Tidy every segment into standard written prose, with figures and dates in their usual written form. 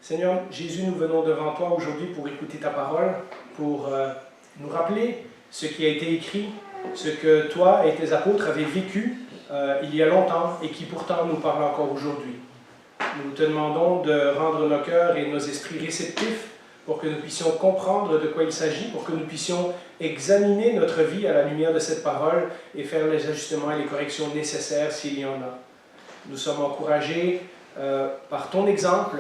Seigneur Jésus, nous venons devant toi aujourd'hui pour écouter ta parole, pour nous rappeler ce qui a été écrit, ce que toi et tes apôtres avaient vécu il y a longtemps et qui pourtant nous parle encore aujourd'hui. Nous te demandons de rendre nos cœurs et nos esprits réceptifs pour que nous puissions comprendre de quoi il s'agit, pour que nous puissions examiner notre vie à la lumière de cette parole et faire les ajustements et les corrections nécessaires s'il y en a. Nous sommes encouragés par ton exemple.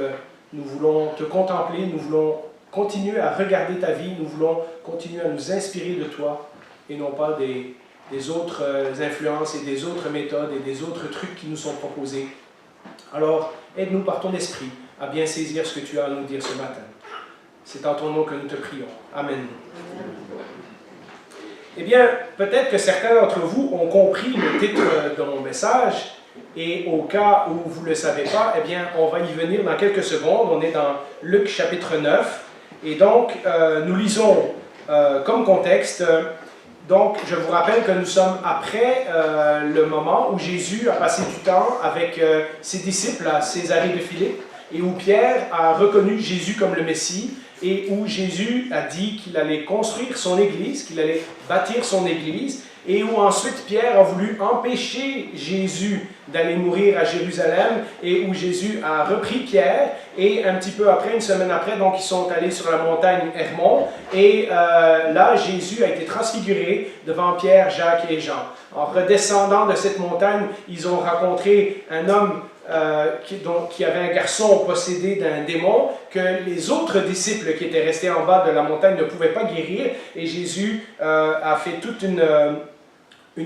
Nous voulons te contempler, nous voulons continuer à regarder ta vie, nous voulons continuer à nous inspirer de toi et non pas des autres influences et des autres méthodes et des autres trucs qui nous sont proposés. Alors, aide-nous par ton esprit à bien saisir ce que tu as à nous dire ce matin. C'est en ton nom que nous te prions. Amen. Eh bien, peut-être que certains d'entre vous ont compris le titre de mon message, et au cas où vous ne le savez pas, eh bien, on va y venir dans quelques secondes. On est dans Luc chapitre 9, et donc, nous lisons comme contexte. Donc, je vous rappelle que nous sommes après le moment où Jésus a passé du temps avec ses disciples à Césarée de Philippe, et où Pierre a reconnu Jésus comme le Messie, et où Jésus a dit qu'il allait construire son Église, qu'il allait bâtir son Église, et où ensuite Pierre a voulu empêcher Jésus d'aller mourir à Jérusalem, et où Jésus a repris Pierre, et un petit peu après, une semaine après, donc ils sont allés sur la montagne Hermon, et là Jésus a été transfiguré devant Pierre, Jacques et Jean. En redescendant de cette montagne, ils ont rencontré un homme qui avait un garçon possédé d'un démon, que les autres disciples qui étaient restés en bas de la montagne ne pouvaient pas guérir, et Jésus a fait toute une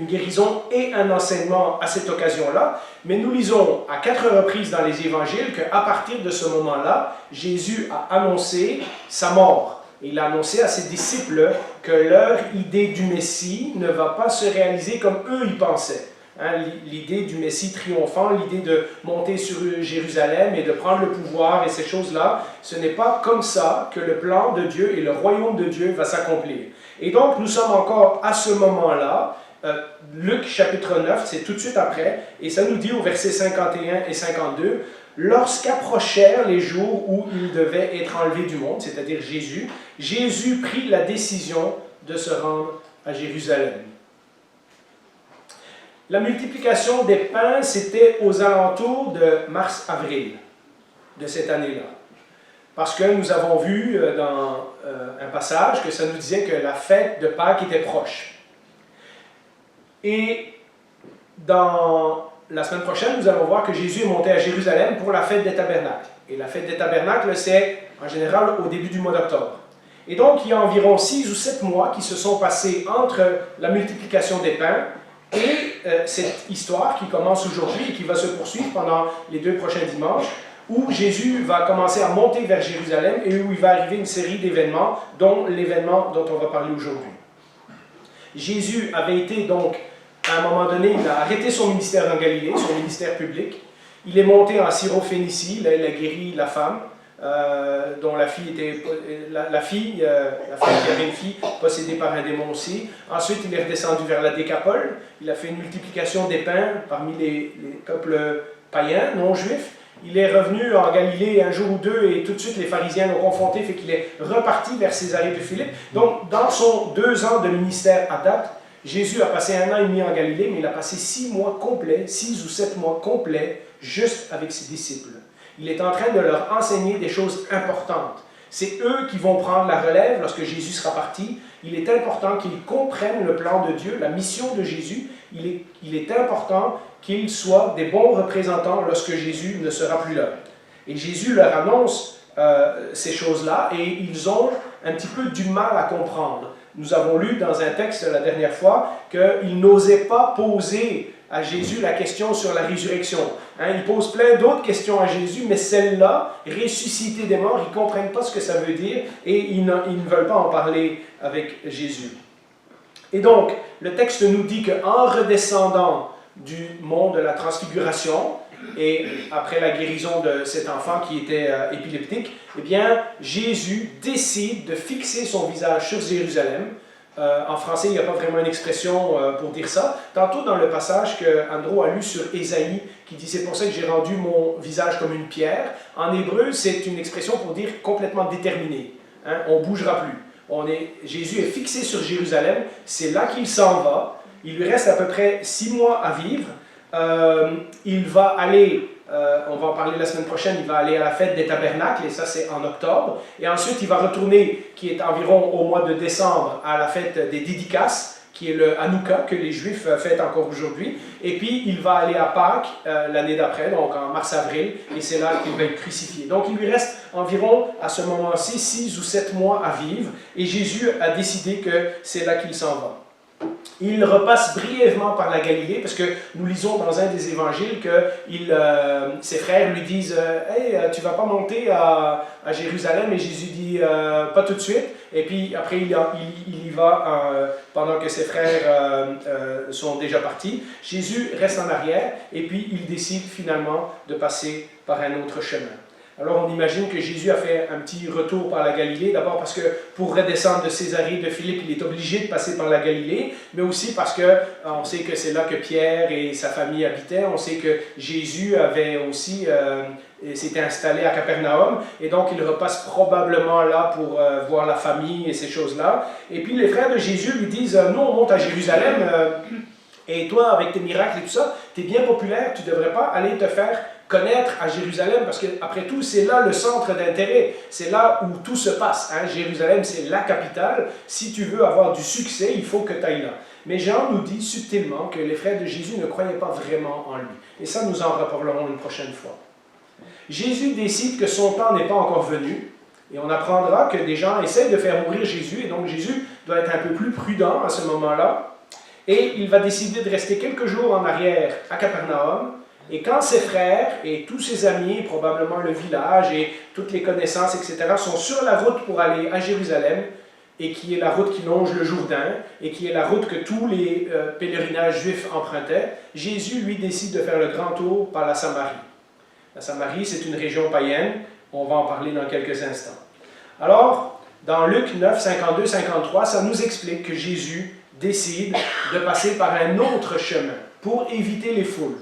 guérison et un enseignement à cette occasion-là. Mais nous lisons à 4 reprises dans les évangiles qu'à partir de ce moment-là, Jésus a annoncé sa mort. Il a annoncé à ses disciples que leur idée du Messie ne va pas se réaliser comme eux y pensaient. L'idée du Messie triomphant, l'idée de monter sur Jérusalem et de prendre le pouvoir et ces choses-là, ce n'est pas comme ça que le plan de Dieu et le royaume de Dieu va s'accomplir. Et donc, nous sommes encore à ce moment-là. Luc chapitre 9, c'est tout de suite après, et ça nous dit au verset 51 et 52, « Lorsqu'approchèrent les jours où il devait être enlevé du monde, c'est-à-dire Jésus, Jésus prit la décision de se rendre à Jérusalem. » La multiplication des pains, c'était aux alentours de mars-avril de cette année-là. Parce que nous avons vu dans un passage que ça nous disait que la fête de Pâques était proche. Et dans la semaine prochaine, nous allons voir que Jésus est monté à Jérusalem pour la fête des tabernacles. Et la fête des tabernacles, c'est en général au début du mois d'octobre. Et donc, il y a environ 6 ou 7 mois qui se sont passés entre la multiplication des pains et cette histoire qui commence aujourd'hui et qui va se poursuivre pendant les 2 prochains dimanches, où Jésus va commencer à monter vers Jérusalem et où il va arriver une série d'événements, dont l'événement dont on va parler aujourd'hui. Jésus avait été donc, à un moment donné, il a arrêté son ministère en Galilée, son ministère public. Il est monté en Syrophénicie, là il a guéri la femme, dont la fille était, la fille qui avait une fille possédée par un démon aussi. Ensuite, il est redescendu vers la Décapole. Il a fait une multiplication des pains parmi les peuples païens, non juifs. Il est revenu en Galilée un jour ou deux et tout de suite les pharisiens l'ont confronté, fait qu'il est reparti vers Césarée de Philippe. Donc, dans son 2 ans de ministère à date, Jésus a passé 1 an et demi en Galilée, mais il a passé 6 mois complets, 6 ou 7 mois complets, juste avec ses disciples. Il est en train de leur enseigner des choses importantes. C'est eux qui vont prendre la relève lorsque Jésus sera parti. Il est important qu'ils comprennent le plan de Dieu, la mission de Jésus. Il est important qu'ils soient des bons représentants lorsque Jésus ne sera plus là. Et Jésus leur annonce ces choses-là et ils ont un petit peu du mal à comprendre. Nous avons lu dans un texte la dernière fois qu'ils n'osaient pas poser à Jésus la question sur la résurrection. Ils posent plein d'autres questions à Jésus, mais celle-là, ressusciter des morts, ils ne comprennent pas ce que ça veut dire et ils ne veulent pas en parler avec Jésus. Et donc, le texte nous dit qu'en redescendant du mont de la transfiguration, et après la guérison de cet enfant qui était épileptique, eh bien, Jésus décide de fixer son visage sur Jérusalem En français, il n'y a pas vraiment une expression pour dire ça. Tantôt, dans le passage que Andrew a lu sur Ésaïe, qui dit « C'est pour ça que j'ai rendu mon visage comme une pierre », en hébreu, c'est une expression pour dire complètement déterminé. Hein? On ne bougera plus. Jésus est fixé sur Jérusalem, c'est là qu'il s'en va. Il lui reste à peu près 6 mois à vivre. Il va aller, on va en parler la semaine prochaine, il va aller à la fête des tabernacles, et ça c'est en octobre. Et ensuite il va retourner, qui est environ au mois de décembre, à la fête des dédicaces, qui est le Hanouka, que les Juifs fêtent encore aujourd'hui. Et puis il va aller à Pâques l'année d'après, donc en mars-avril, et c'est là qu'il va être crucifié. Donc il lui reste environ, à ce moment-ci, 6 ou 7 mois à vivre, et Jésus a décidé que c'est là qu'il s'en va. Il repasse brièvement par la Galilée, parce que nous lisons dans un des évangiles que ses frères lui disent « Hey, tu ne vas pas monter à Jérusalem ?» Et Jésus dit « Pas tout de suite ». Et puis après, il y va pendant que ses frères sont déjà partis. Jésus reste en arrière, et puis il décide finalement de passer par un autre chemin. Alors on imagine que Jésus a fait un petit retour par la Galilée, d'abord parce que pour redescendre de Césarée de Philippe, il est obligé de passer par la Galilée, mais aussi parce qu'on sait que c'est là que Pierre et sa famille habitaient, on sait que Jésus avait aussi s'était installé à Capernaum, et donc il repasse probablement là pour voir la famille et ces choses-là. Et puis les frères de Jésus lui disent « Nous on monte à Jérusalem, et toi avec tes miracles et tout ça, tu es bien populaire, tu ne devrais pas aller te faire connaître à Jérusalem, parce qu'après tout, c'est là le centre d'intérêt, c'est là où tout se passe. Hein? Jérusalem, c'est la capitale. Si tu veux avoir du succès, il faut que tu ailles là. Mais Jean nous dit subtilement que les frères de Jésus ne croyaient pas vraiment en lui. Et ça, nous en reparlerons une prochaine fois. Jésus décide que son temps n'est pas encore venu, et on apprendra que des gens essaient de faire mourir Jésus, et donc Jésus doit être un peu plus prudent à ce moment-là, et il va décider de rester quelques jours en arrière à Capernaum. Et quand ses frères et tous ses amis, probablement le village et toutes les connaissances, etc., sont sur la route pour aller à Jérusalem, et qui est la route qui longe le Jourdain, et qui est la route que tous les pèlerinages juifs empruntaient, Jésus, lui, décide de faire le grand tour par la Samarie. La Samarie, c'est une région païenne, on va en parler dans quelques instants. Alors, dans Luc 9, 52-53, ça nous explique que Jésus décide de passer par un autre chemin pour éviter les foules.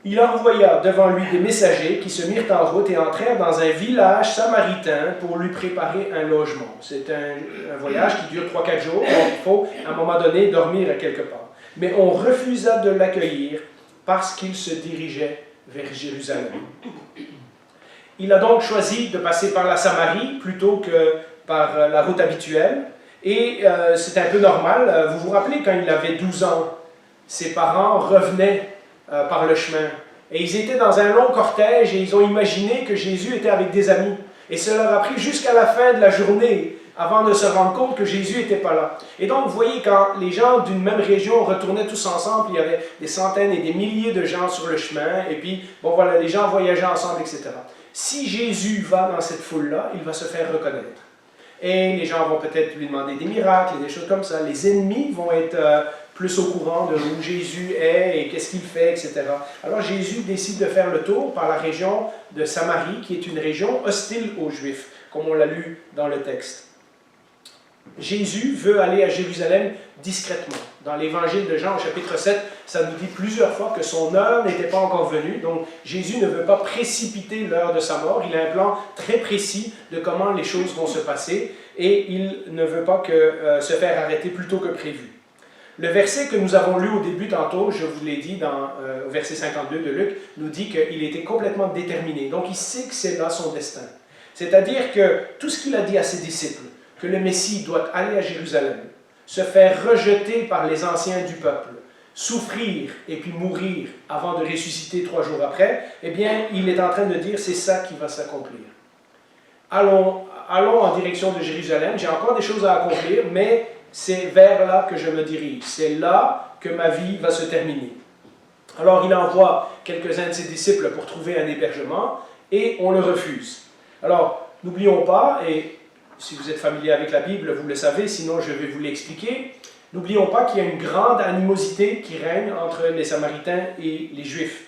Il envoya devant lui des messagers qui se mirent en route et entrèrent dans un village samaritain pour lui préparer un logement. C'est un voyage qui dure 3-4 jours, donc il faut à un moment donné dormir à quelque part. Mais on refusa de l'accueillir parce qu'il se dirigeait vers Jérusalem. Il a donc choisi de passer par la Samarie plutôt que par la route habituelle. Et c'est un peu normal. Vous vous rappelez quand il avait 12 ans, ses parents revenaient par le chemin. Et ils étaient dans un long cortège et ils ont imaginé que Jésus était avec des amis. Et cela leur a pris jusqu'à la fin de la journée avant de se rendre compte que Jésus n'était pas là. Et donc, vous voyez, quand les gens d'une même région retournaient tous ensemble, il y avait des centaines et des milliers de gens sur le chemin, et puis, bon voilà, les gens voyageaient ensemble, etc. Si Jésus va dans cette foule-là, il va se faire reconnaître. Et les gens vont peut-être lui demander des miracles et des choses comme ça. Les ennemis vont être plus au courant de où Jésus est et qu'est-ce qu'il fait, etc. Alors Jésus décide de faire le tour par la région de Samarie, qui est une région hostile aux Juifs, comme on l'a lu dans le texte. Jésus veut aller à Jérusalem discrètement. Dans l'évangile de Jean, au chapitre 7, ça nous dit plusieurs fois que son heure n'était pas encore venue. Donc Jésus ne veut pas précipiter l'heure de sa mort. Il a un plan très précis de comment les choses vont se passer et il ne veut pas se faire arrêter plus tôt que prévu. Le verset que nous avons lu au début tantôt, je vous l'ai dit au verset 52 de Luc, nous dit qu'il était complètement déterminé. Donc il sait que c'est là son destin. C'est-à-dire que tout ce qu'il a dit à ses disciples, que le Messie doit aller à Jérusalem, se faire rejeter par les anciens du peuple, souffrir et puis mourir avant de ressusciter 3 jours après, eh bien, il est en train de dire, c'est ça qui va s'accomplir. Allons en direction de Jérusalem, j'ai encore des choses à accomplir, mais c'est vers là que je me dirige, c'est là que ma vie va se terminer. Alors, il envoie quelques-uns de ses disciples pour trouver un hébergement, et on le refuse. Alors, n'oublions pas, et si vous êtes familier avec la Bible, vous le savez, sinon je vais vous l'expliquer. N'oublions pas qu'il y a une grande animosité qui règne entre les Samaritains et les Juifs.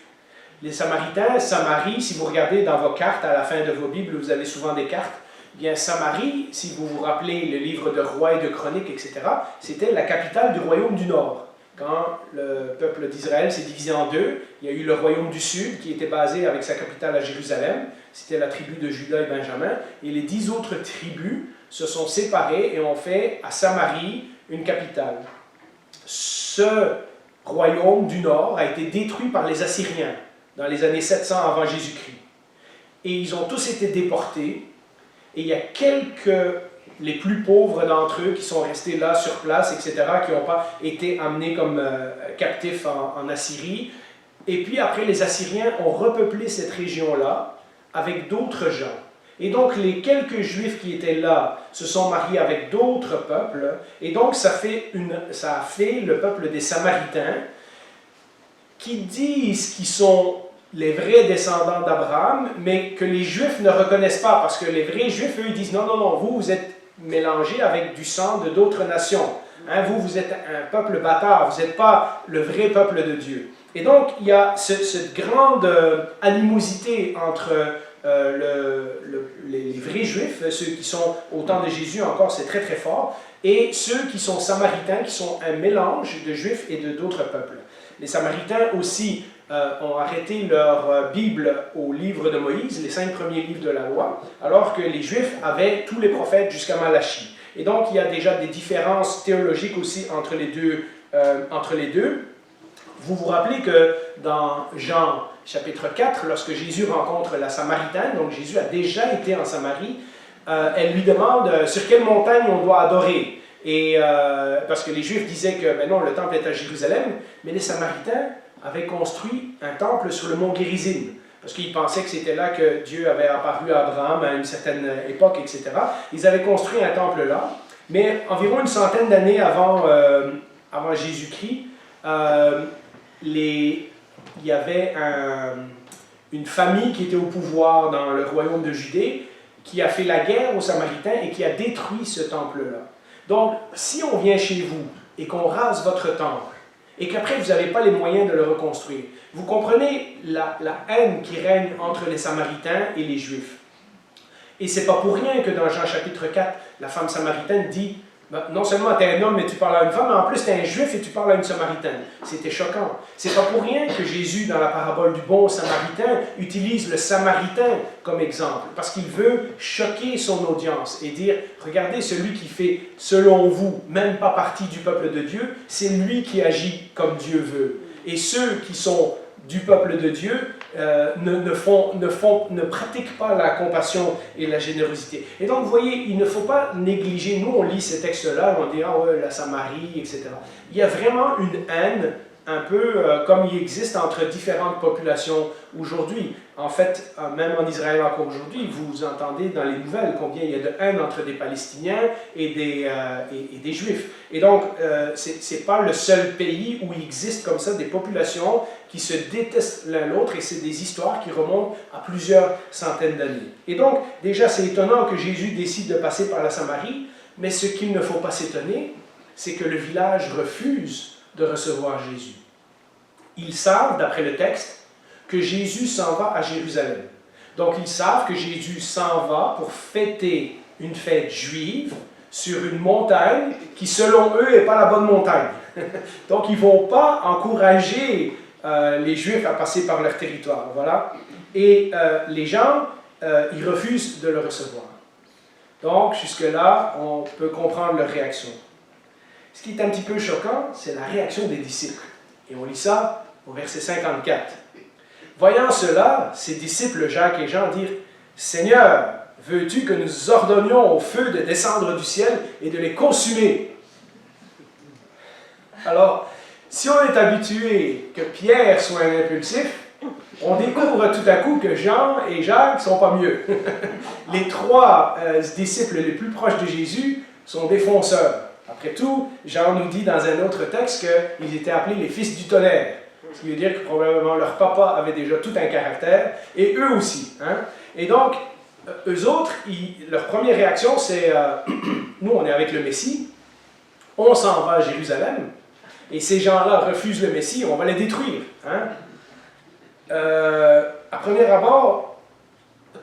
Les Samaritains, Samarie, si vous regardez dans vos cartes, à la fin de vos Bibles, vous avez souvent des cartes, bien Samarie, si vous vous rappelez le livre de Rois et de Chroniques, etc., c'était la capitale du royaume du Nord. Quand le peuple d'Israël s'est divisé en deux, il y a eu le royaume du Sud qui était basé avec sa capitale à Jérusalem, c'était la tribu de Juda et Benjamin, et les 10 autres tribus se sont séparées et ont fait à Samarie une capitale. Ce royaume du Nord a été détruit par les Assyriens dans les années 700 avant Jésus-Christ. Et ils ont tous été déportés, et il y a les plus pauvres d'entre eux qui sont restés là sur place, etc., qui n'ont pas été amenés comme captifs en Assyrie. Et puis après, les Assyriens ont repeuplé cette région-là avec d'autres gens. Et donc, les quelques Juifs qui étaient là se sont mariés avec d'autres peuples, et donc ça a fait le peuple des Samaritains, qui disent qu'ils sont les vrais descendants d'Abraham, mais que les Juifs ne reconnaissent pas, parce que les vrais Juifs, eux, ils disent non, non, non, vous êtes mélangés avec du sang de d'autres nations. Hein, vous êtes un peuple bâtard, vous n'êtes pas le vrai peuple de Dieu. Et donc, il y a cette grande animosité entre les vrais Juifs, ceux qui sont au temps de Jésus encore, c'est très très fort, et ceux qui sont samaritains, qui sont un mélange de Juifs et d'autres peuples. Les Samaritains aussi ont arrêté leur Bible au livre de Moïse, les 5 premiers livres de la loi, alors que les Juifs avaient tous les prophètes jusqu'à Malachie. Et donc, il y a déjà des différences théologiques aussi entre les deux. Vous vous rappelez que dans Jean chapitre 4, lorsque Jésus rencontre la Samaritaine, donc Jésus a déjà été en Samarie, elle lui demande sur quelle montagne on doit adorer. Et parce que les Juifs disaient que ben non, le temple est à Jérusalem, mais les Samaritains avaient construit un temple sur le mont Guérizim, parce qu'ils pensaient que c'était là que Dieu avait apparu à Abraham à une certaine époque, etc. Ils avaient construit un temple là, mais environ une centaine d'années avant Jésus-Christ, il y avait une famille qui était au pouvoir dans le royaume de Judée, qui a fait la guerre aux Samaritains et qui a détruit ce temple-là. Donc, si on vient chez vous et qu'on rase votre temple, et qu'après vous n'avez pas les moyens de le reconstruire, vous comprenez la haine qui règne entre les Samaritains et les Juifs. Et c'est pas pour rien que dans Jean chapitre 4, la femme samaritaine dit non seulement tu es un homme et tu parles à une femme, mais en plus tu es un Juif et tu parles à une Samaritaine. C'était choquant. C'est pas pour rien que Jésus, dans la parabole du bon Samaritain, utilise le Samaritain comme exemple, parce qu'il veut choquer son audience et dire, regardez, celui qui fait, selon vous, même pas partie du peuple de Dieu, c'est lui qui agit comme Dieu veut. Et ceux qui sont du peuple de Dieu ne pratiquent pas la compassion et la générosité. Et donc, vous voyez, il ne faut pas négliger, nous on lit ces textes-là, on dit, ah ouais, la Samarie, etc. Il y a vraiment une haine, un peu comme il existe entre différentes populations aujourd'hui. En fait, même en Israël encore aujourd'hui, vous entendez dans les nouvelles combien il y a de haine entre des Palestiniens et des Juifs. Et donc, ce n'est pas le seul pays où il existe comme ça des populations qui se détestent l'un l'autre, et c'est des histoires qui remontent à plusieurs centaines d'années. Et donc, déjà, c'est étonnant que Jésus décide de passer par la Samarie, mais ce qu'il ne faut pas s'étonner, c'est que le village refuse de recevoir Jésus. Ils savent, d'après le texte, que Jésus s'en va à Jérusalem. Donc, ils savent que Jésus s'en va pour fêter une fête juive sur une montagne qui, selon eux, n'est pas la bonne montagne. Donc, ils ne vont pas encourager les Juifs à passer par leur territoire. Voilà. Et les gens, ils refusent de le recevoir. Donc, jusque-là, on peut comprendre leur réaction. Ce qui est un petit peu choquant, c'est la réaction des disciples. Et on lit ça au verset 54. Voyant cela, ses disciples Jacques et Jean dirent, « Seigneur, veux-tu que nous ordonnions au feu de descendre du ciel et de les consumer? » Alors, si on est habitué que Pierre soit un impulsif, on découvre tout à coup que Jean et Jacques ne sont pas mieux. Les trois disciples les plus proches de Jésus sont des fonceurs. Après tout, Jean nous dit dans un autre texte qu'ils étaient appelés les fils du tonnerre. Ce qui veut dire que probablement leur papa avait déjà tout un caractère, et eux aussi. Hein? Et donc, eux autres, leur première réaction, c'est nous, on est avec le Messie, on s'en va à Jérusalem, et ces gens-là refusent le Messie, on va les détruire. Hein? À premier abord,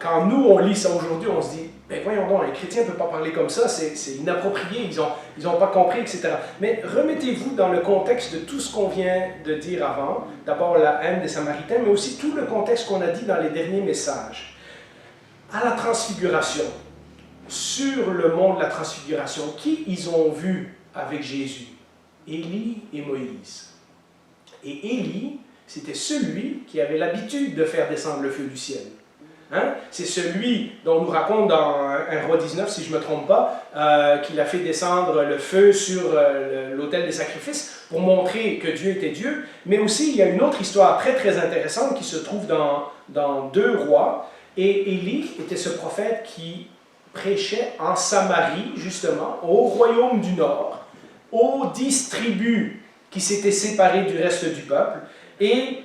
quand nous, on lit ça aujourd'hui, on se dit, ben voyons donc, un chrétien ne peut pas parler comme ça, c'est inapproprié, ils ont pas compris, etc. Mais remettez-vous dans le contexte de tout ce qu'on vient de dire avant, d'abord la haine des Samaritains, mais aussi tout le contexte qu'on a dit dans les derniers messages. À la transfiguration, sur le mont de la transfiguration, qui ils ont vu avec Jésus? Élie et Moïse. Et Élie, c'était celui qui avait l'habitude de faire descendre le feu du ciel. Hein? C'est celui dont on nous raconte dans 1 Roi 19, si je ne me trompe pas, qu'il a fait descendre le feu sur l'autel des sacrifices pour montrer que Dieu était Dieu. Mais aussi, il y a une autre histoire très très intéressante qui se trouve dans 2 Rois. Et Élie était ce prophète qui prêchait en Samarie, justement, au royaume du Nord, aux 10 tribus qui s'étaient séparées du reste du peuple, et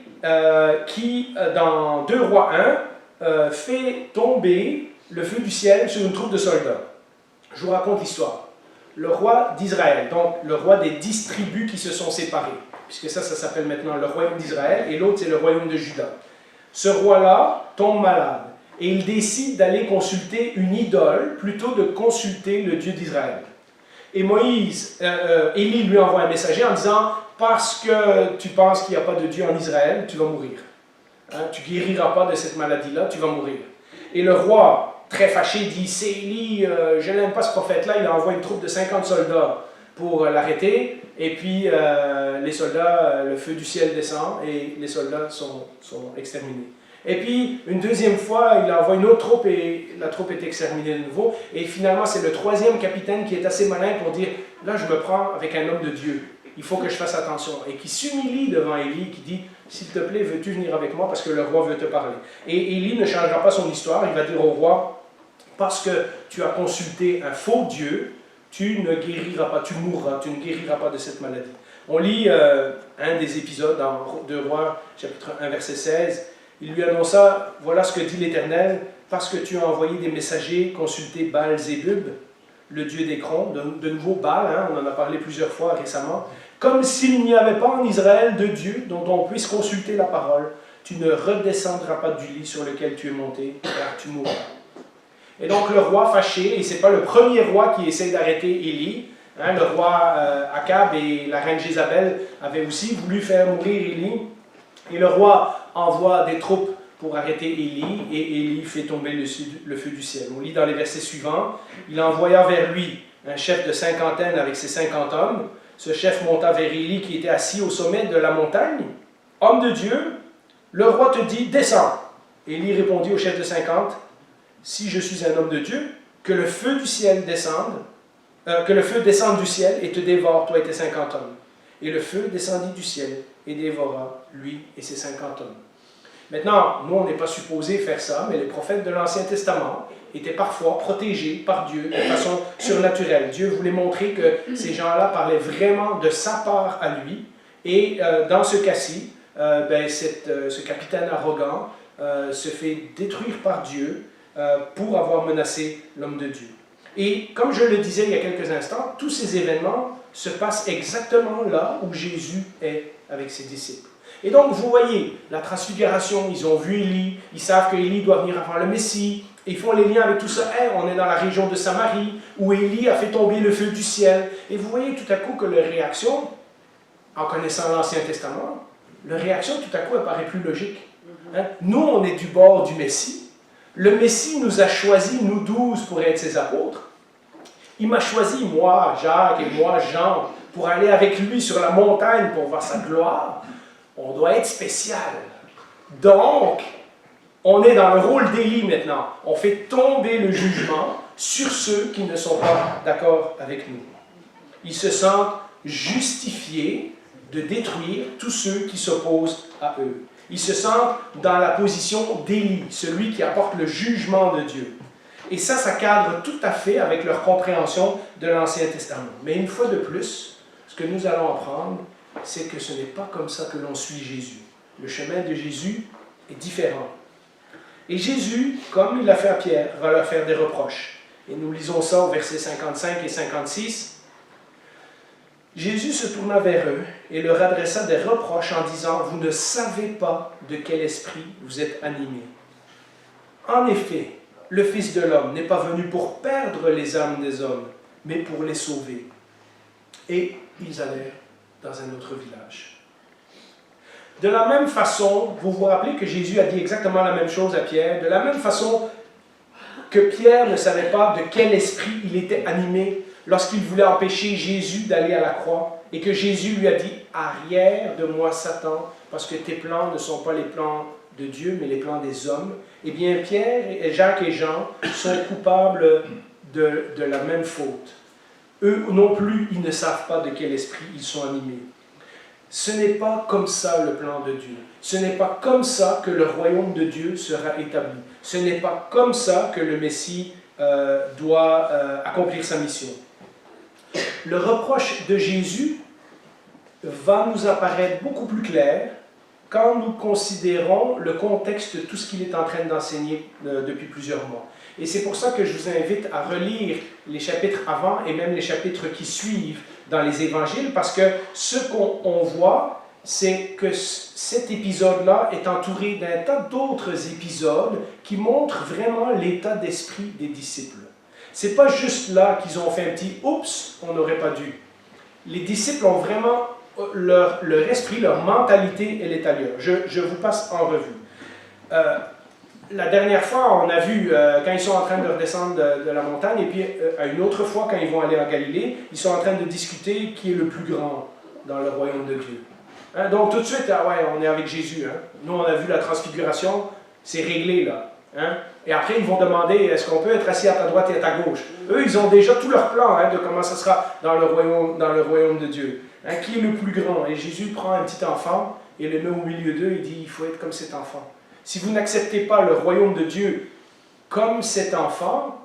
qui, dans 2 Rois 1, fait tomber le feu du ciel sur une troupe de soldats. Je vous raconte l'histoire. Le roi d'Israël, donc le roi des 10 tribus qui se sont séparées, puisque ça s'appelle maintenant le royaume d'Israël, et l'autre c'est le royaume de Juda. Ce roi-là tombe malade, et il décide d'aller consulter une idole plutôt que de consulter le Dieu d'Israël. Et Élie lui envoie un messager en disant « Parce que tu penses qu'il n'y a pas de Dieu en Israël, tu vas mourir. Hein, tu ne guériras pas de cette maladie-là, tu vas mourir. » Et le roi, très fâché, dit « C'est Élie, je n'aime pas ce prophète-là, il envoie une troupe de 50 soldats pour l'arrêter. » Et puis les soldats, le feu du ciel descend et les soldats sont exterminés. Et puis, une deuxième fois, il envoie une autre troupe et la troupe est exterminée de nouveau. Et finalement, c'est le 3e capitaine qui est assez malin pour dire « Là, je me prends avec un homme de Dieu. Il faut que je fasse attention. » Et qui s'humilie devant Élie, qui dit « S'il te plaît, veux-tu venir avec moi parce que le roi veut te parler. » Et Élie ne changera pas son histoire. Il va dire au roi « Parce que tu as consulté un faux Dieu, tu ne guériras pas, tu mourras, tu ne guériras pas de cette maladie. » On lit un des épisodes dans 2 Rois, chapitre 1, verset 16. Il lui annonça, voilà ce que dit l'Éternel, parce que tu as envoyé des messagers consulter Baal-Zébub, le dieu d'Écron, de nouveau Baal, hein, on en a parlé plusieurs fois récemment, comme s'il n'y avait pas en Israël de Dieu dont on puisse consulter la parole, tu ne redescendras pas du lit sur lequel tu es monté, car tu mourras. Et donc le roi fâché, et ce n'est pas le premier roi qui essaie d'arrêter Élie, hein, le roi Akab et la reine Jézabel avaient aussi voulu faire mourir Élie, et le roi envoie des troupes pour arrêter Élie, et Élie fait tomber le feu du ciel. On lit dans les versets suivants, il envoya vers lui un chef de 50 avec ses 50 hommes. Ce chef monta vers Élie qui était assis au sommet de la montagne. « Homme de Dieu, le roi te dit, descends. » Élie répondit au chef de 50, « Si je suis un homme de Dieu, que le feu du ciel descende, que le feu descende du ciel et te dévore, toi et tes 50 hommes. » Et le feu descendit du ciel et dévora lui et ses 50 hommes. Maintenant, nous, on n'est pas supposé faire ça, mais les prophètes de l'Ancien Testament étaient parfois protégés par Dieu de façon surnaturelle. Dieu voulait montrer que ces gens-là parlaient vraiment de sa part à lui. Et dans ce cas-ci, ce capitaine arrogant se fait détruire par Dieu pour avoir menacé l'homme de Dieu. Et comme je le disais il y a quelques instants, tous ces événements se passent exactement là où Jésus est avec ses disciples. Et donc, vous voyez, la transfiguration, ils ont vu Élie, ils savent qu'Élie doit venir avant le Messie, et ils font les liens avec tout ça. Hey, on est dans la région de Samarie, où Élie a fait tomber le feu du ciel. Et vous voyez tout à coup que leur réaction, en connaissant l'Ancien Testament, leur réaction tout à coup apparaît plus logique. Hein? Nous, on est du bord du Messie. Le Messie nous a choisis, nous 12, pour être ses apôtres. Il m'a choisi, moi, Jacques, et moi, Jean, pour aller avec lui sur la montagne pour voir sa gloire. On doit être spécial. Donc, on est dans le rôle d'Élie maintenant. On fait tomber le jugement sur ceux qui ne sont pas d'accord avec nous. Ils se sentent justifiés de détruire tous ceux qui s'opposent à eux. Ils se sentent dans la position d'Élie, celui qui apporte le jugement de Dieu. Et ça cadre tout à fait avec leur compréhension de l'Ancien Testament. Mais une fois de plus, ce que nous allons apprendre, c'est que ce n'est pas comme ça que l'on suit Jésus. Le chemin de Jésus est différent. Et Jésus, comme il l'a fait à Pierre, va leur faire des reproches. Et nous lisons ça au verset 55 et 56. Jésus se tourna vers eux et leur adressa des reproches en disant « Vous ne savez pas de quel esprit vous êtes animés. » En effet, le Fils de l'homme n'est pas venu pour perdre les âmes des hommes, mais pour les sauver. » Et ils allèrent dans un autre village. De la même façon, vous vous rappelez que Jésus a dit exactement la même chose à Pierre, de la même façon que Pierre ne savait pas de quel esprit il était animé lorsqu'il voulait empêcher Jésus d'aller à la croix, et que Jésus lui a dit « Arrière de moi, Satan, parce que tes plans ne sont pas les plans de Dieu, mais les plans des hommes. » Eh bien, Pierre, Jacques et Jean sont coupables de la même faute. Eux non plus, ils ne savent pas de quel esprit ils sont animés. Ce n'est pas comme ça le plan de Dieu. Ce n'est pas comme ça que le royaume de Dieu sera établi. Ce n'est pas comme ça que le Messie doit accomplir sa mission. Le reproche de Jésus va nous apparaître beaucoup plus clair quand nous considérons le contexte de tout ce qu'il est en train d'enseigner depuis plusieurs mois. Et c'est pour ça que je vous invite à relire les chapitres avant et même les chapitres qui suivent dans les évangiles, parce que ce qu'on voit, c'est que cet épisode-là est entouré d'un tas d'autres épisodes qui montrent vraiment l'état d'esprit des disciples. C'est pas juste là qu'ils ont fait un petit « oups, on n'aurait pas dû ». Les disciples ont vraiment leur esprit, leur mentalité, elle est ailleurs. Je vous passe en revue. La dernière fois, on a vu, quand ils sont en train de redescendre de la montagne, et puis à une autre fois, quand ils vont aller en Galilée, ils sont en train de discuter qui est le plus grand dans le royaume de Dieu. Hein? Donc tout de suite, ah ouais, on est avec Jésus. Hein? Nous, on a vu la transfiguration, c'est réglé là. Hein? Et après, ils vont demander, est-ce qu'on peut être assis à ta droite et à ta gauche? Eux, ils ont déjà tout leur plan de comment ça sera dans le royaume de Dieu. Hein? Qui est le plus grand? Et Jésus prend un petit enfant et le met au milieu d'eux et dit, il faut être comme cet enfant. Si vous n'acceptez pas le royaume de Dieu comme cet enfant,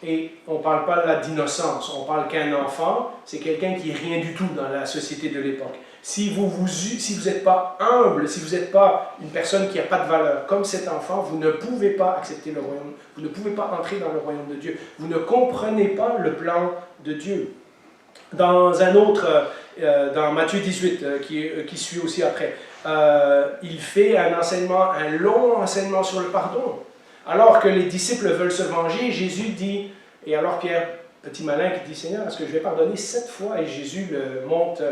et on ne parle pas là d'innocence, on parle qu'un enfant, c'est quelqu'un qui n'est rien du tout dans la société de l'époque. Si vous n'êtes pas humble, si vous n'êtes pas une personne qui n'a pas de valeur comme cet enfant, vous ne pouvez pas accepter le royaume, vous ne pouvez pas entrer dans le royaume de Dieu. Vous ne comprenez pas le plan de Dieu. Dans un autre, dans Matthieu 18, qui suit aussi après, il fait un long enseignement sur le pardon. Alors que les disciples veulent se venger, Jésus dit, et alors Pierre, petit malin, qui dit, Seigneur, est-ce que je vais pardonner 7 fois? Et Jésus monte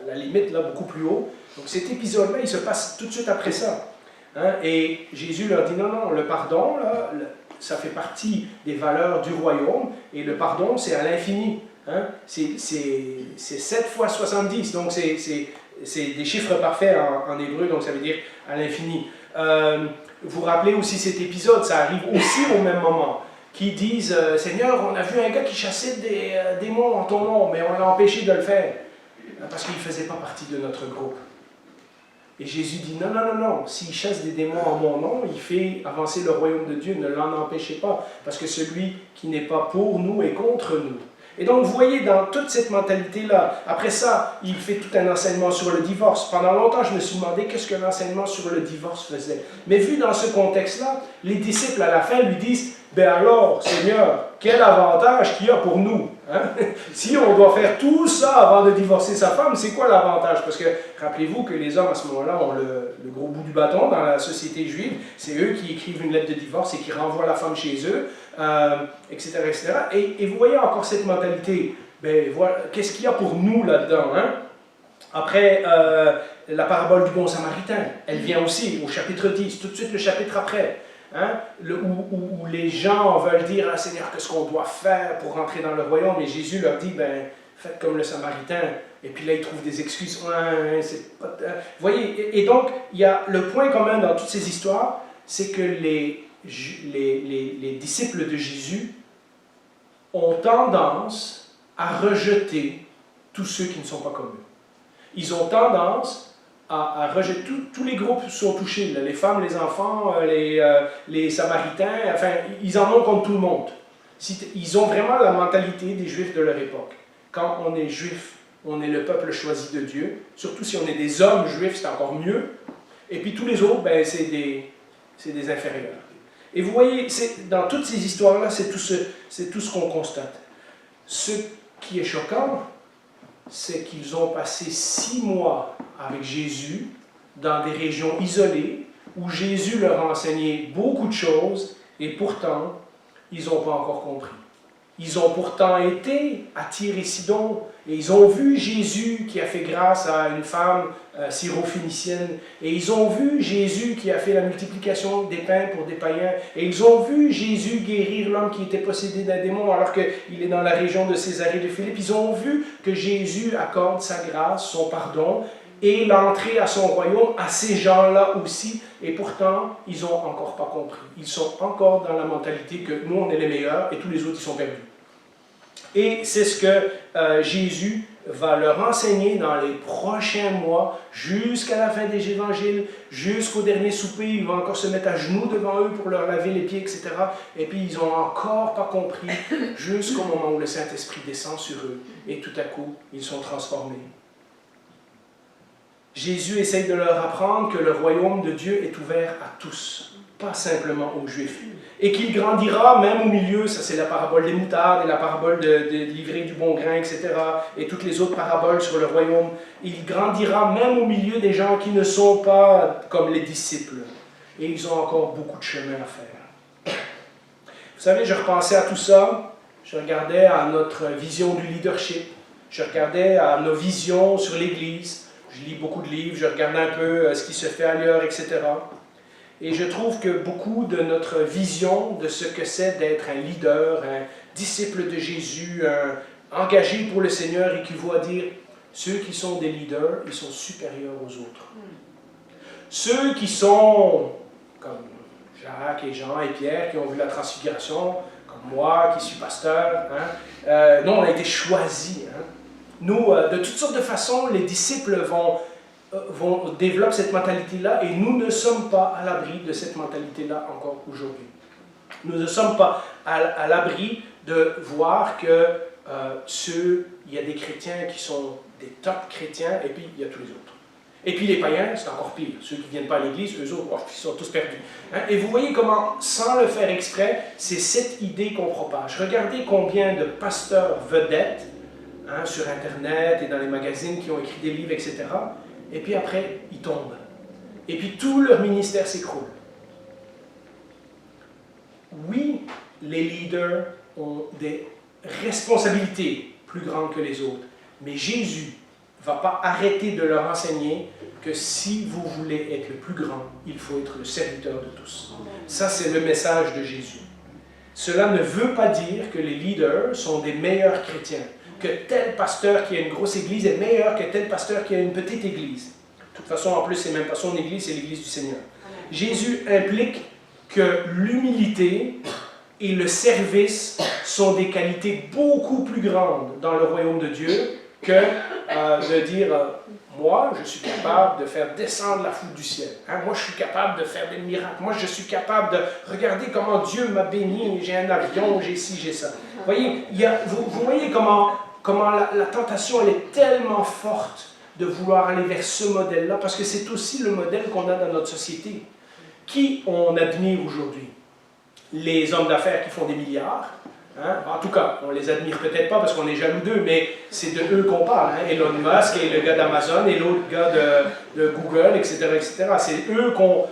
la limite là beaucoup plus haut. Donc cet épisode-là, il se passe tout de suite après ça. Hein? Et Jésus leur dit, non, non, le pardon, là, ça fait partie des valeurs du royaume, et le pardon, c'est à l'infini. Hein? C'est 7 fois 70, donc c'est des chiffres parfaits en hébreu, donc ça veut dire à l'infini. Vous vous rappelez aussi cet épisode, ça arrive aussi au même moment, qui disent « Seigneur, on a vu un gars qui chassait des démons en ton nom, mais on l'a empêché de le faire, parce qu'il ne faisait pas partie de notre groupe. » Et Jésus dit « Non, non, non, non, s'il chasse des démons en mon nom, il fait avancer le royaume de Dieu, ne l'en empêchez pas, parce que celui qui n'est pas pour nous est contre nous. » Et donc, vous voyez, dans toute cette mentalité-là, après ça, il fait tout un enseignement sur le divorce. Pendant longtemps, je me suis demandé qu'est-ce que l'enseignement sur le divorce faisait. Mais vu dans ce contexte-là, les disciples, à la fin, lui disent « Ben alors, Seigneur, quel avantage qu'il y a pour nous hein? Si on doit faire tout ça avant de divorcer sa femme, c'est quoi l'avantage? » Parce que, rappelez-vous que les hommes, à ce moment-là, ont le gros bout du bâton dans la société juive. C'est eux qui écrivent une lettre de divorce et qui renvoient la femme chez eux. Etc., etc. Et vous voyez encore cette mentalité, ben voilà, qu'est-ce qu'il y a pour nous là-dedans hein? Après, la parabole du bon samaritain, elle vient aussi au chapitre 10, tout de suite le chapitre après, hein? Où les gens veulent dire, ah, Seigneur, qu'est-ce qu'on doit faire pour rentrer dans le royaume? Et Jésus leur dit, ben, faites comme le samaritain. Et puis là, ils trouvent des excuses. Ouais, c'est pas... Vous voyez, et donc, il y a le point commun dans toutes ces histoires, c'est que les disciples de Jésus ont tendance à rejeter tous ceux qui ne sont pas comme eux. Ils ont tendance à rejeter, tous les groupes sont touchés, là, les femmes, les enfants, les Samaritains, enfin, ils en ont contre tout le monde. Ils ont vraiment la mentalité des Juifs de leur époque. Quand on est Juif, on est le peuple choisi de Dieu, surtout si on est des hommes juifs, c'est encore mieux. Et puis tous les autres, ben, c'est des inférieurs. Et vous voyez, dans toutes ces histoires-là, c'est tout ce qu'on constate. Ce qui est choquant, c'est qu'ils ont passé 6 mois avec Jésus dans des régions isolées, où Jésus leur a enseigné beaucoup de choses, Et pourtant, ils n'ont pas encore compris. Ils ont pourtant été à Tyr et Sidon, et ils ont vu Jésus qui a fait grâce à une femme syrophénicienne, et ils ont vu Jésus qui a fait la multiplication des pains pour des païens, et ils ont vu Jésus guérir l'homme qui était possédé d'un démon alors qu'il est dans la région de Césarée de Philippe. Ils ont vu que Jésus accorde sa grâce, son pardon, et l'entrée à son royaume à ces gens-là aussi, et pourtant, ils n'ont encore pas compris. Ils sont encore dans la mentalité que nous, on est les meilleurs, et tous les autres, ils sont perdus. Et c'est ce que Jésus va leur enseigner dans les prochains mois, jusqu'à la fin des évangiles, jusqu'au dernier souper. Il va encore se mettre à genoux devant eux pour leur laver les pieds, etc. Et puis, ils n'ont encore pas compris, jusqu'au moment où le Saint-Esprit descend sur eux, et tout à coup, ils sont transformés. Jésus essaye de leur apprendre que le royaume de Dieu est ouvert à tous, pas simplement aux Juifs. Et qu'il grandira même au milieu, ça c'est la parabole des moutardes et la parabole de l'ivraie du bon grain, etc. Et toutes les autres paraboles sur le royaume. Il grandira même au milieu des gens qui ne sont pas comme les disciples. Et ils ont encore beaucoup de chemin à faire. Vous savez, je repensais à tout ça, je regardais à notre vision du leadership, je regardais à nos visions sur l'Église. Je lis beaucoup de livres, je regarde un peu ce qui se fait ailleurs, etc. Et je trouve que beaucoup de notre vision de ce que c'est d'être un leader, un disciple de Jésus, un engagé pour le Seigneur, équivaut à dire ceux qui sont des leaders, ils sont supérieurs aux autres. Ceux qui sont comme Jacques et Jean et Pierre, qui ont vu la transfiguration, comme moi qui suis pasteur, nous on a été choisis. Nous, de toutes sortes de façons, les disciples développent cette mentalité-là et nous ne sommes pas à l'abri de cette mentalité-là encore aujourd'hui. Nous ne sommes pas à l'abri de voir que il y a des chrétiens qui sont des top chrétiens et puis il y a tous les autres. Et puis les païens, c'est encore pire. Ceux qui ne viennent pas à l'église, eux autres, ils sont tous perdus. Et vous voyez comment, sans le faire exprès, c'est cette idée qu'on propage. Regardez combien de pasteurs vedettes sur Internet et dans les magazines qui ont écrit des livres, etc. Et puis après, ils tombent. Et puis tout leur ministère s'écroule. Oui, les leaders ont des responsabilités plus grandes que les autres. Mais Jésus ne va pas arrêter de leur enseigner que si vous voulez être le plus grand, il faut être le serviteur de tous. Ça, c'est le message de Jésus. Cela ne veut pas dire que les leaders sont des meilleurs chrétiens, que tel pasteur qui a une grosse église est meilleur que tel pasteur qui a une petite église. De toute façon, en plus, c'est même pas son église, c'est l'église du Seigneur. Jésus implique que l'humilité et le service sont des qualités beaucoup plus grandes dans le royaume de Dieu que de dire moi, je suis capable de faire descendre la foudre du ciel. Moi, je suis capable de faire des miracles. Moi, je suis capable de regarder comment Dieu m'a béni. J'ai un avion, j'ai ci, j'ai ça. Voyez, vous voyez comment la tentation elle est tellement forte de vouloir aller vers ce modèle-là, parce que c'est aussi le modèle qu'on a dans notre société. Qui on admire aujourd'hui? Les hommes d'affaires qui font des milliards. En tout cas, on les admire peut-être pas parce qu'on est jaloux d'eux, mais c'est de eux qu'on parle. Elon Musk et le gars d'Amazon et l'autre gars de Google, etc. etc. C'est eux quand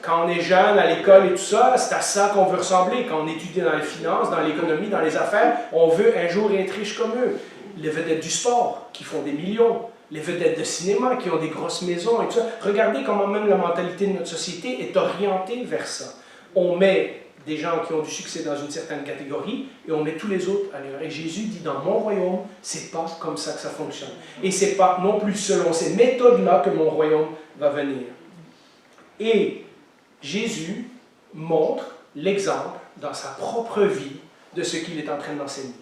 on est jeune à l'école et tout ça, c'est à ça qu'on veut ressembler. Quand on étudie dans les finances, dans l'économie, dans les affaires, on veut un jour être riche comme eux. Les vedettes du sport qui font des millions, les vedettes de cinéma qui ont des grosses maisons et tout ça. Regardez comment même la mentalité de notre société est orientée vers ça. On met des gens qui ont du succès dans une certaine catégorie et on met tous les autres ailleurs. Et Jésus dit, dans mon royaume, c'est pas comme ça que ça fonctionne. Et c'est pas non plus selon ces méthodes-là que mon royaume va venir. Et Jésus montre l'exemple dans sa propre vie de ce qu'il est en train d'enseigner.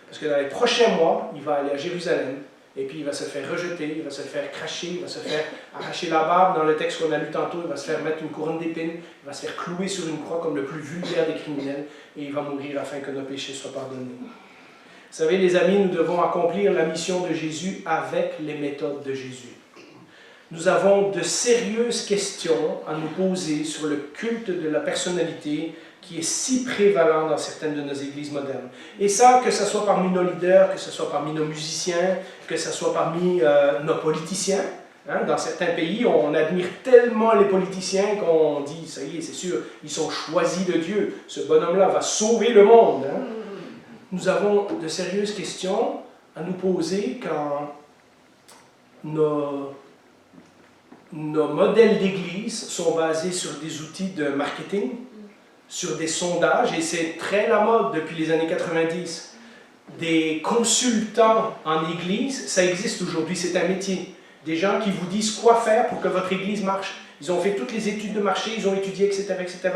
Parce que dans les prochains mois, il va aller à Jérusalem et puis il va se faire rejeter, il va se faire cracher, il va se faire arracher la barbe dans le texte qu'on a lu tantôt, il va se faire mettre une couronne d'épines, il va se faire clouer sur une croix comme le plus vulgaire des criminels et il va mourir afin que nos péchés soient pardonnés. Vous savez, les amis, nous devons accomplir la mission de Jésus avec les méthodes de Jésus. Nous avons de sérieuses questions à nous poser sur le culte de la personnalité qui est si prévalent dans certaines de nos églises modernes. Et ça, que ce soit parmi nos leaders, que ce soit parmi nos musiciens, que ce soit parmi nos politiciens, Hein, dans certains pays, on admire tellement les politiciens qu'on dit, ça y est, c'est sûr, ils sont choisis de Dieu. Ce bonhomme-là va sauver le monde. Hein. Nous avons de sérieuses questions à nous poser quand nos modèles d'église sont basés sur des outils de marketing, sur des sondages, et c'est très la mode depuis les années 90. Des consultants en église, ça existe aujourd'hui, c'est un métier. Des gens qui vous disent quoi faire pour que votre église marche. Ils ont fait toutes les études de marché, ils ont étudié, etc., etc.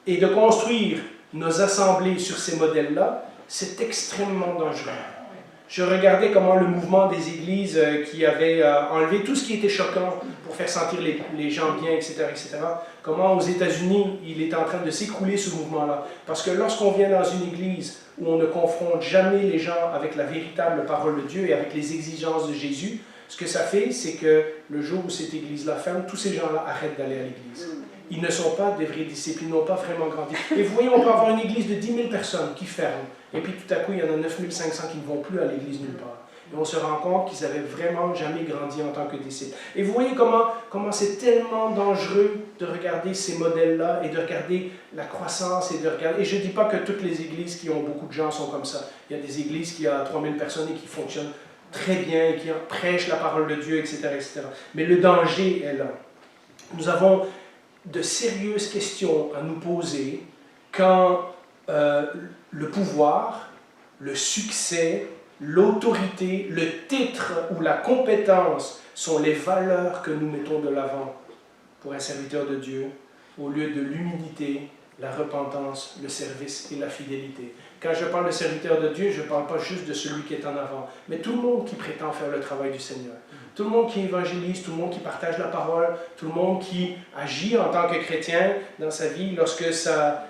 Et de construire nos assemblées sur ces modèles-là, c'est extrêmement dangereux. Je regardais comment le mouvement des églises qui avait enlevé tout ce qui était choquant pour faire sentir les gens bien, etc., etc., comment aux États-Unis, il est en train de s'écrouler ce mouvement-là. Parce que lorsqu'on vient dans une église où on ne confronte jamais les gens avec la véritable parole de Dieu et avec les exigences de Jésus, ce que ça fait, c'est que le jour où cette église-là ferme, tous ces gens-là arrêtent d'aller à l'église. Ils ne sont pas des vrais disciples, ils n'ont pas vraiment grandi. Et vous voyez, on peut avoir une église de 10 000 personnes qui ferment, et puis tout à coup, il y en a 9 500 qui ne vont plus à l'église nulle part. Et on se rend compte qu'ils n'avaient vraiment jamais grandi en tant que disciples. Et vous voyez comment c'est tellement dangereux de regarder ces modèles-là et de regarder la croissance et de regarder... Et je ne dis pas que toutes les églises qui ont beaucoup de gens sont comme ça. Il y a des églises qui ont 3 000 personnes et qui fonctionnent très bien, et qui prêchent la parole de Dieu, etc., etc. Mais le danger est là. Nous avons de sérieuses questions à nous poser quand le pouvoir, le succès, l'autorité, le titre ou la compétence sont les valeurs que nous mettons de l'avant pour un serviteur de Dieu, au lieu de l'humilité, la repentance, le service et la fidélité. Quand je parle de serviteur de Dieu, je ne parle pas juste de celui qui est en avant, mais tout le monde qui prétend faire le travail du Seigneur. Tout le monde qui évangélise, tout le monde qui partage la parole, tout le monde qui agit en tant que chrétien dans sa vie, lorsque ça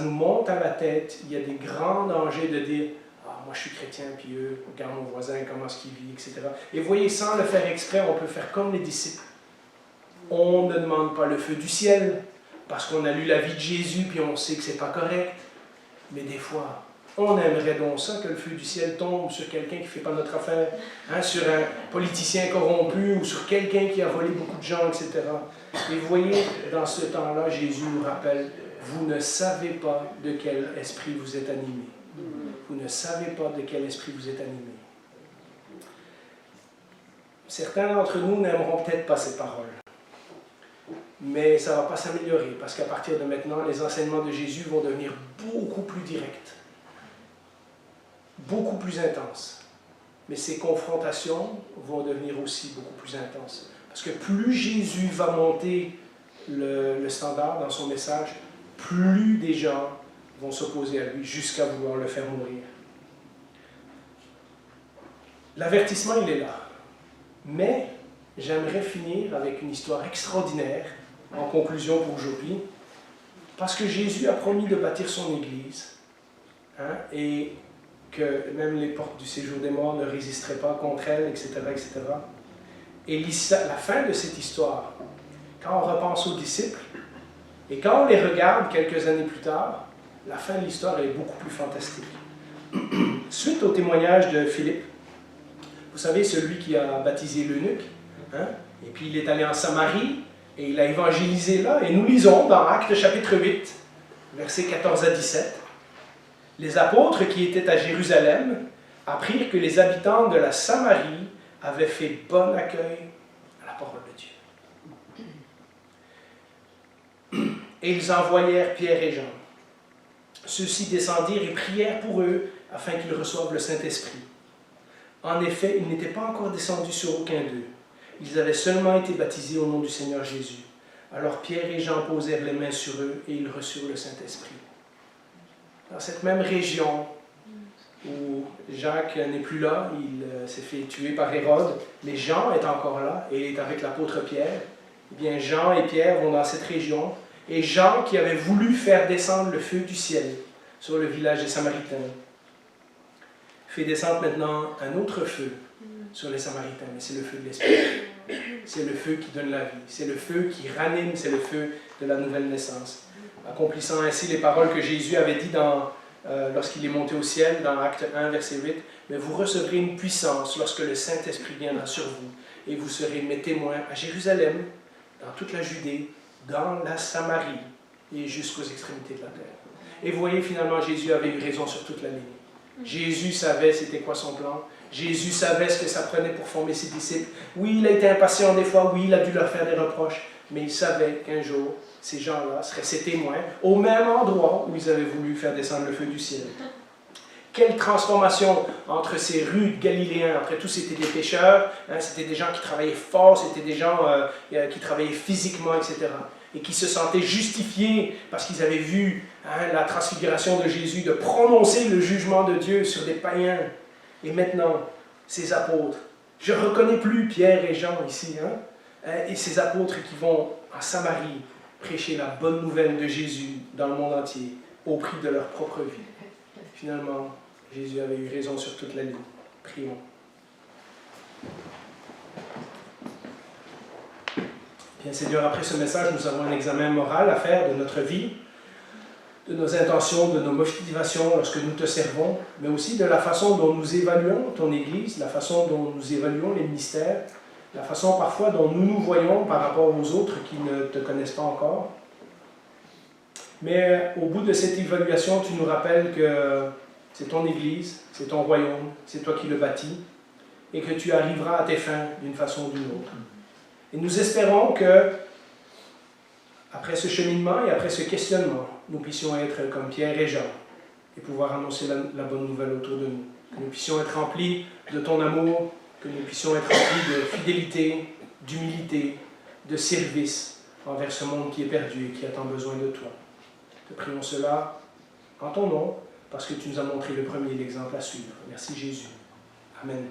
nous monte à la tête, il y a des grands dangers de dire « Ah, moi je suis chrétien, puis eux, regarde mon voisin, comment est-ce qu'il vit, etc. » Et vous voyez, sans le faire exprès, on peut faire comme les disciples. On ne demande pas le feu du ciel, parce qu'on a lu la vie de Jésus, puis on sait que c'est pas correct. Mais des fois, on aimerait donc ça, que le feu du ciel tombe sur quelqu'un qui ne fait pas notre affaire, hein, sur un politicien corrompu, ou sur quelqu'un qui a volé beaucoup de gens, etc. Et vous voyez, dans ce temps-là, Jésus nous rappelle, vous ne savez pas de quel esprit vous êtes animé. Vous ne savez pas de quel esprit vous êtes animé. Certains d'entre nous n'aimeront peut-être pas ces paroles. Mais ça ne va pas s'améliorer, parce qu'à partir de maintenant, les enseignements de Jésus vont devenir beaucoup plus directs, beaucoup plus intenses. Mais ces confrontations vont devenir aussi beaucoup plus intenses. Parce que plus Jésus va monter le standard dans son message, plus des gens vont s'opposer à lui jusqu'à vouloir le faire mourir. L'avertissement, il est là. Mais j'aimerais finir avec une histoire extraordinaire en conclusion pour aujourd'hui, parce que Jésus a promis de bâtir son Église, hein, et que même les portes du séjour des morts ne résisteraient pas contre elle, etc., etc. Et la fin de cette histoire, quand on repense aux disciples, et quand on les regarde quelques années plus tard, la fin de l'histoire est beaucoup plus fantastique. Suite au témoignage de Philippe, vous savez, celui qui a baptisé l'eunuque, hein, et puis il est allé en Samarie, et il a évangélisé là, et nous lisons dans Actes chapitre 8, versets 14 à 17, « Les apôtres qui étaient à Jérusalem apprirent que les habitants de la Samarie avaient fait bon accueil à la parole de Dieu. Et ils envoyèrent Pierre et Jean. Ceux-ci descendirent et prièrent pour eux afin qu'ils reçoivent le Saint-Esprit. En effet, ils n'étaient pas encore descendus sur aucun d'eux. Ils avaient seulement été baptisés au nom du Seigneur Jésus. Alors Pierre et Jean posèrent les mains sur eux et ils reçurent le Saint-Esprit. » Dans cette même région où Jacques n'est plus là, il s'est fait tuer par Hérode, mais Jean est encore là et est avec l'apôtre Pierre. Eh bien, Jean et Pierre vont dans cette région, et Jean, qui avait voulu faire descendre le feu du ciel sur le village des Samaritains, fait descendre maintenant un autre feu sur les Samaritains, mais c'est le feu de l'Esprit. C'est le feu qui donne la vie, c'est le feu qui ranime, c'est le feu de la nouvelle naissance. Accomplissant ainsi les paroles que Jésus avait dites lorsqu'il est monté au ciel, dans Acte 1, verset 8, « Mais vous recevrez une puissance lorsque le Saint-Esprit viendra sur vous, et vous serez mes témoins à Jérusalem, dans toute la Judée, dans la Samarie et jusqu'aux extrémités de la terre. Et vous voyez, finalement, Jésus avait eu raison sur toute la ligne. Jésus savait c'était quoi son plan. Jésus savait ce que ça prenait pour former ses disciples. Oui, il a été impatient des fois, oui, il a dû leur faire des reproches, mais il savait qu'un jour, ces gens-là seraient ses témoins au même endroit où ils avaient voulu faire descendre le feu du ciel. Quelle transformation entre ces rudes Galiléens. Après tout, c'était des pécheurs, hein, c'était des gens qui travaillaient fort, c'était des gens qui travaillaient physiquement, etc. Et qui se sentaient justifiés parce qu'ils avaient vu la transfiguration de Jésus, de prononcer le jugement de Dieu sur des païens. Et maintenant, ces apôtres, je ne reconnais plus Pierre et Jean ici, et ces apôtres qui vont en Samarie prêcher la bonne nouvelle de Jésus dans le monde entier, au prix de leur propre vie. Finalement, Jésus avait eu raison sur toute la ligne. Prions. Bien, Seigneur, après ce message, nous avons un examen moral à faire de notre vie, de nos intentions, de nos motivations lorsque nous te servons, mais aussi de la façon dont nous évaluons ton Église, la façon dont nous évaluons les ministères, la façon parfois dont nous nous voyons par rapport aux autres qui ne te connaissent pas encore. Mais au bout de cette évaluation, tu nous rappelles que c'est ton Église, c'est ton royaume, c'est toi qui le bâtis, et que tu arriveras à tes fins d'une façon ou d'une autre. Et nous espérons que, après ce cheminement et après ce questionnement, nous puissions être comme Pierre et Jean et pouvoir annoncer la bonne nouvelle autour de nous. Que nous puissions être remplis de ton amour, que nous puissions être remplis de fidélité, d'humilité, de service envers ce monde qui est perdu et qui a tant besoin de toi. Te prions cela en ton nom, parce que tu nous as montré le premier l'exemple à suivre. Merci Jésus. Amen.